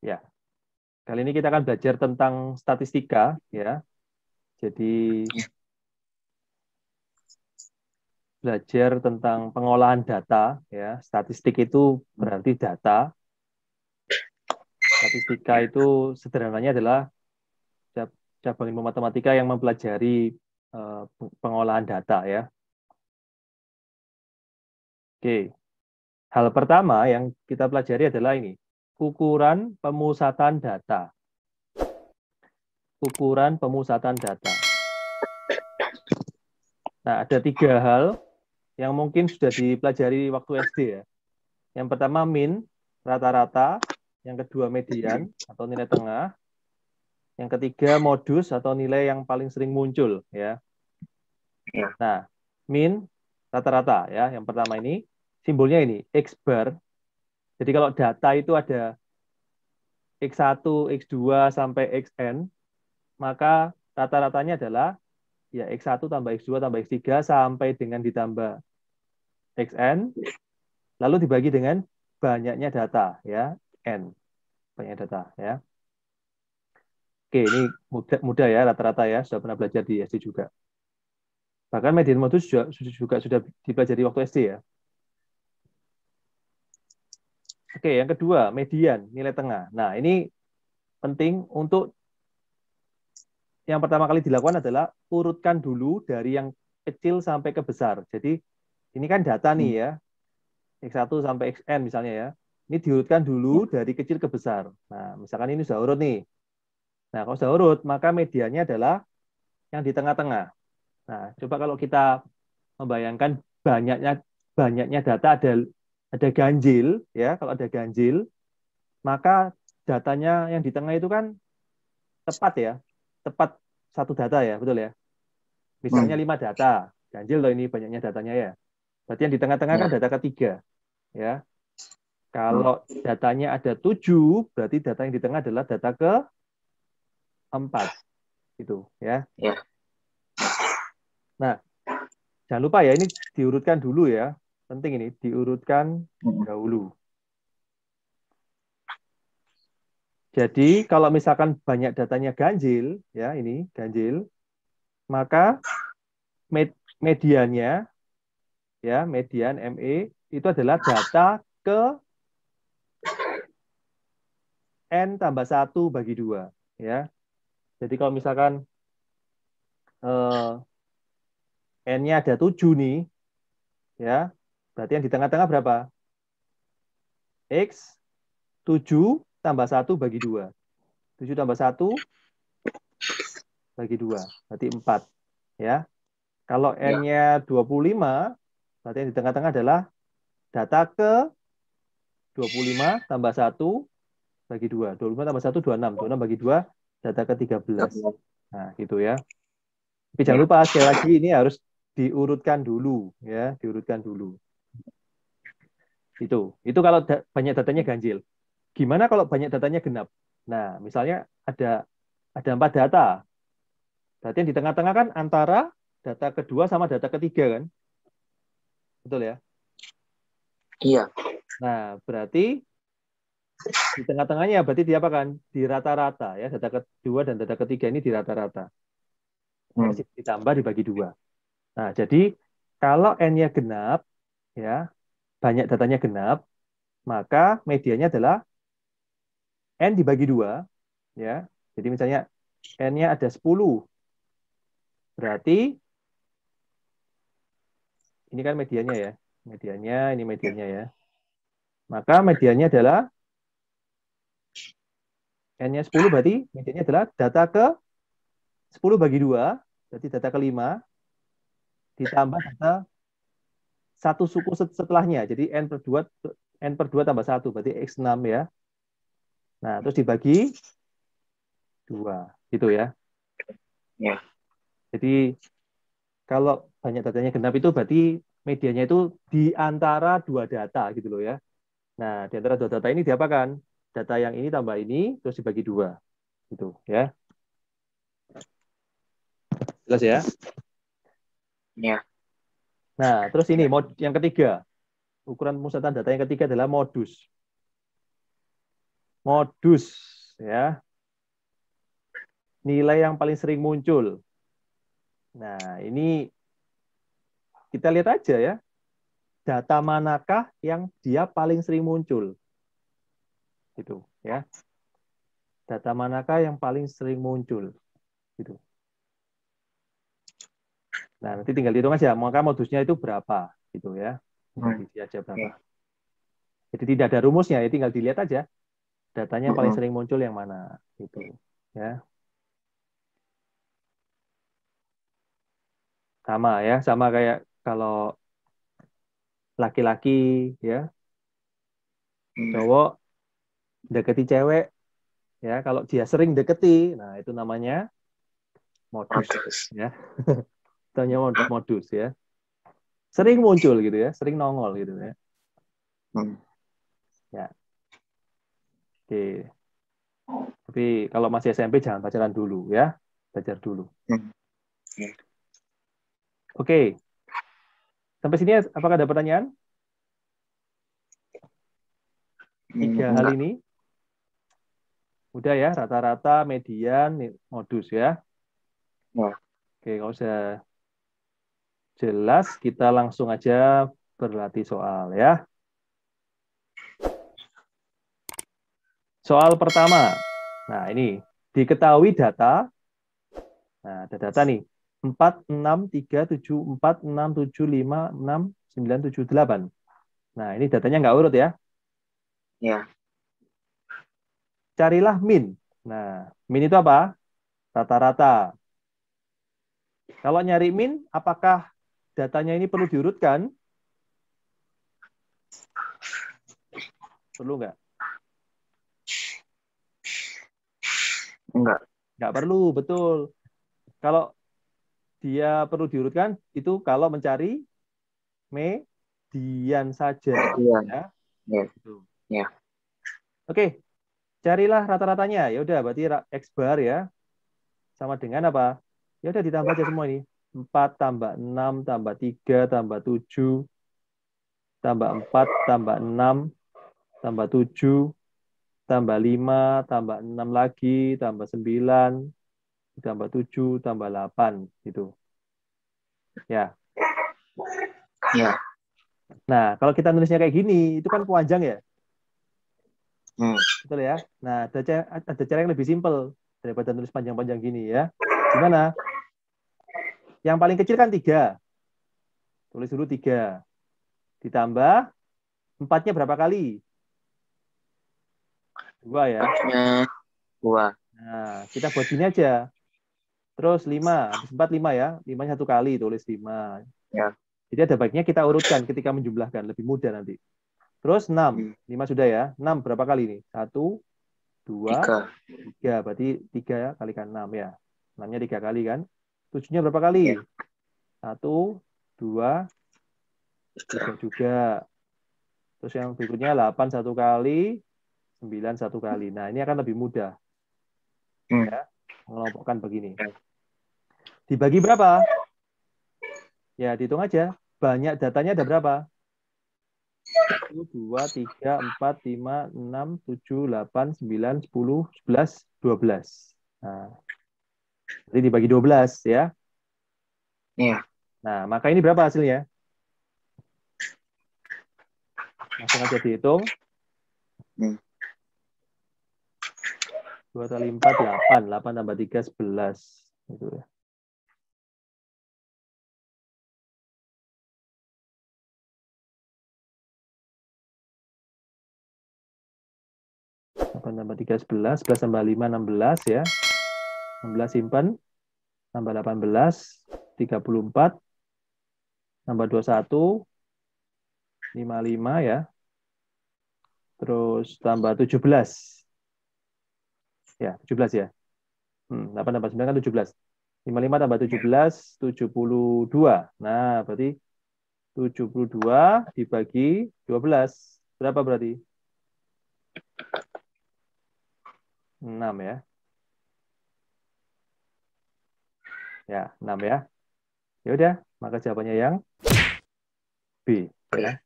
Ya, kali ini kita akan belajar tentang statistika, ya. Jadi belajar tentang pengolahan data, ya. Statistik itu berarti data. Statistika itu sederhananya adalah cabang ilmu matematika yang mempelajari pengolahan data, ya. Oke. Hal pertama yang kita pelajari adalah ini, ukuran pemusatan data. Ukuran pemusatan data. Nah, ada 3 hal yang mungkin sudah dipelajari waktu SD, ya. Yang pertama min, rata-rata. Yang kedua median atau nilai tengah. Yang ketiga modus atau nilai yang paling sering muncul, ya. Nah, min, rata-rata, ya. Yang pertama ini simbolnya ini X bar. Jadi kalau data itu ada X1, X2 sampai Xn, maka rata-ratanya adalah ya X1 tambah X2 tambah X3 sampai dengan ditambah Xn, lalu dibagi dengan banyaknya data, ya, N, banyak data, ya. Oke, ini mudah ya, rata-rata ya, sudah pernah belajar di SD juga. Bahkan median modus juga sudah dipelajari waktu SD, ya. Oke, yang kedua, median, nilai tengah. Nah, ini penting untuk yang pertama kali dilakukan adalah urutkan dulu dari yang kecil sampai ke besar. Jadi, ini kan data nih ya, X1 sampai Xn misalnya ya. Ini diurutkan dulu dari kecil ke besar. Nah, misalkan ini sudah urut nih. Nah, kalau sudah urut, maka mediannya adalah yang di tengah-tengah. Nah, coba kalau kita membayangkan banyaknya data ada ganjil, ya. Kalau ada ganjil, maka datanya yang di tengah itu kan tepat ya, tepat satu data ya, betul ya. Misalnya 5 data, ganjil loh ini banyaknya datanya ya. Berarti yang di tengah-tengah kan data ketiga, ya. Kalau datanya ada 7, berarti data yang di tengah adalah data ke-4, gitu ya. Nah, jangan lupa ya, ini diurutkan dulu ya. Penting ini, diurutkan dahulu. Jadi, kalau misalkan banyak datanya ganjil, ya ini ganjil, maka mediannya, ya median ME, itu adalah data ke N tambah 1 bagi 2. Ya. Jadi, kalau misalkan N-nya ada 7 nih, ya berarti yang di tengah-tengah berapa? X 7 tambah 1 bagi 2. 7 tambah 1 bagi 2. Berarti 4. Ya. Kalau N-nya 25, berarti yang di tengah-tengah adalah data ke 25 tambah 1 bagi 2. 25 tambah 1, 26. 26 bagi 2, data ke 13. Nah, gitu ya. Tapi jangan lupa, sekali lagi ini harus diurutkan dulu. Ya, diurutkan dulu. Itu kalau banyak datanya ganjil. Gimana kalau banyak datanya genap? Nah, misalnya ada 4 data. Berarti yang di tengah-tengah kan antara data kedua sama data ketiga kan? Betul ya? Iya. Nah, berarti di tengah-tengahnya berarti di apa kan? Di rata-rata ya. Data kedua dan data ketiga ini di rata-rata. Terus ditambah dibagi 2. Nah, jadi kalau N-nya genap, ya banyak datanya genap, maka medianya adalah N dibagi 2. Ya. Jadi misalnya N-nya ada 10. Berarti ini kan medianya ya. Ini medianya ya. Maka medianya adalah N-nya 10, berarti medianya adalah data ke 10 bagi 2, berarti data ke-5, ditambah data satu suku setelahnya. Jadi N per 2 tambah 1, berarti X6 ya. Nah, terus dibagi 2, gitu ya. Ya. Jadi kalau banyak datanya genap itu berarti medianya itu di antara 2 data gitu loh ya. Nah, di antara 2 data ini diapakan? Data yang ini tambah ini terus dibagi 2. Gitu ya. Jelas ya? Ya. Nah, terus ini yang ketiga. Ukuran pemusatan data yang ketiga adalah modus. modus, ya. Nilai yang paling sering muncul. Nah, ini kita lihat aja ya. Data manakah yang dia paling sering muncul? Gitu, ya. Data manakah yang paling sering muncul? Gitu. Nah, nanti tinggal dihitung aja, maka modusnya itu berapa, gitu ya. Tinggal diisi aja berapa. Jadi tidak ada rumusnya, ya tinggal dilihat aja datanya yang paling sering muncul yang mana, gitu. Ya. Sama ya, sama kayak kalau laki-laki ya, cowok deketi cewek ya, kalau dia sering deketi, nah itu namanya modus ya. Itu namanya modus ya. Sering muncul gitu ya, sering nongol gitu ya. Ya. Oke. Tapi kalau masih SMP jangan pacaran dulu ya. Belajar dulu. Oke. Sampai sini apakah ada pertanyaan? 3 hal ini. Udah ya, rata-rata, median, modus ya. Oke, kalau sudah jelas, kita langsung aja berlatih soal ya. Soal pertama. Nah, ini diketahui data. Nah, ada data nih. 4, 6, 3, 7, 4, 6, 7, 5, 6, 9, 7, 8. Nah, ini datanya nggak urut ya. Ya. Carilah min. Nah, min itu apa? Rata-rata. Kalau nyari min, apakah datanya ini perlu diurutkan? Perlu nggak? Enggak. Nggak perlu, betul. Kalau dia perlu diurutkan, itu kalau mencari median saja. Iya. Ya. Ya. Gitu. Ya. Oke, carilah rata-ratanya. Ya udah, berarti X bar ya. Sama dengan apa? Ya udah ditambah aja semua ini. 4 tambah 6 tambah 3 tambah 7 tambah 4 tambah 6 tambah 7 tambah 5 tambah 6 lagi tambah 9 tambah 7 tambah 8 gitu. Ya. Ya. Nah, kalau kita nulisnya kayak gini, itu kan panjang ya. Betul ya. Nah, ada cara yang lebih simpel daripada nulis panjang-panjang gini ya. Gimana? Yang paling kecil kan 3. Tulis dulu 3. Ditambah 4-nya berapa kali? 2 ya. 2. Nah, kita buat gini aja. Terus 5. Habis 4, 5 ya. 5-nya 1 kali, tulis 5. Ya. Jadi ada baiknya kita urutkan ketika menjumlahkan. Lebih mudah nanti. Terus 6. 5 sudah ya. 6 berapa kali nih? 1, 2, 3. Berarti 3 ya, kalikan 6 ya. 6-nya 3 kali kan. 7-nya berapa kali? 1, 2, 3 juga. Terus yang berikutnya 8 1 kali, 9 1 kali. Nah, ini akan lebih mudah. Ya, mengelompokkan begini. Dibagi berapa? Ya, dihitung aja. Banyak datanya ada berapa? 1, 2, 3, 4, 5, 6, 7, 8, 9, 10, 11, 12. Nah, jadi dibagi 12 ya. Iya. Nah, maka ini berapa hasilnya? Langsung aja dihitung. 2 kali 4, 8. 8 tambah 3, 11. Gitu ya. 8 tambah 3, 11. 11 tambah 5, 16 ya. 16 simpan. Tambah 18, 34. Tambah 21, 55 ya. Terus tambah 17. Ya, 17 ya. 8 tambah 9 kan 17. 55 tambah 17, 72. Nah, berarti 72 dibagi 12. Berapa berarti? 6 ya. Ya, 6 ya. Ya udah, maka jawabannya yang B ya.